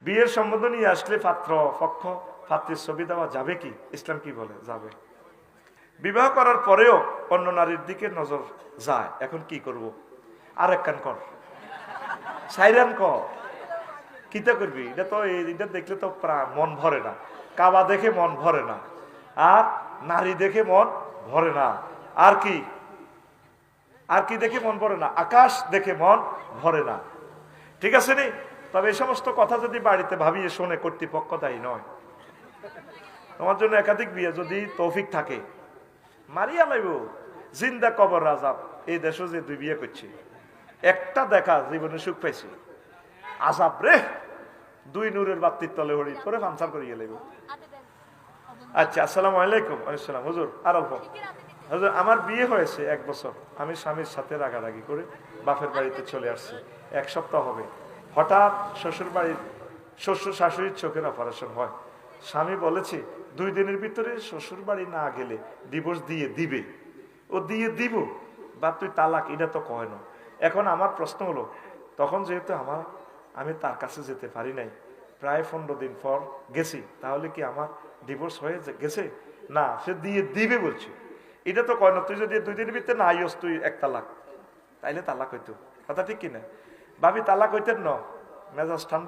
বিয়ের সম্বন্ধ নিয়ে আসলে পাত্র পক্ষ পাত্রের ছবি দেওয়া যাবে কি? ইসলাম কি বলে? যাবে। বিবাহ করার পরেও অন্য নারীর দিকে নজর যায়, এখন কি করব? আর এক কান কর, সাইরান কর, কিতা করবি? এটা তো এটা দেখলে তো মন ভরে না। কাবা দেখে মন ভরে না, আর নারী দেখে মন ভরে না, আর কি আর কি দেখে মন ভরে না? আকাশ দেখে মন ভরে না। ঠিক আছে নি? তবে এই সমস্ত কথা যদি বাড়িতে ভাবিয়ে শোনে, কর্তৃপক্ষ দায়ী নয়। তোমার জন্য একাধিক বিয়ে যদি তৌফিক থাকে, মারিয়া লাইব জিন্দা কবর আজাব। এই দেশে যে 2 বিয়ে করছে, একটা দেখা জীবনে সুখ পাইছে, আজাব রে 2 নূরের বাতির তলে হরি তোরে ফানসার করিয়ে লাইব। আচ্ছা, আসসালামু আলাইকুম। আসসালাম হুজুর। আর অল্প হুজুর, আমার বিয়ে হয়েছে 1 বছর। আমি স্বামীর সাথে রাগারাগি করে বাপের বাড়িতে চলে আসছি। 1 সপ্তাহ হবে। হঠাৎ শ্বশুর শাশুড়ির চোখের অপারেশন হয়। স্বামী বলেছে 2 দিনের ভিতরে শ্বশুর বাড়ি না গেলে ডিভোর্স দিয়ে দিবে। ও দিয়ে দিব বা তুই তালাক, এটা তো কয় না। এখন আমার প্রশ্ন হলো, তখন যেহেতু আমি তার কাছে যেতে পারি নাই, প্রায় 15 দিন পর গেছি, তাহলে কি আমার ডিভোর্স হয়ে গেছে? না, সে দিয়ে দিবে বলছে। এটা তো কয় না তুই যদি 2 দিনের ভিতরে না আইস তুই 1 তালাক, তাইলে তালাক হইতো। কথা ঠিক কিনা? ভাবি তালাক হইতেন না, মেজাজ ঠান্ডা।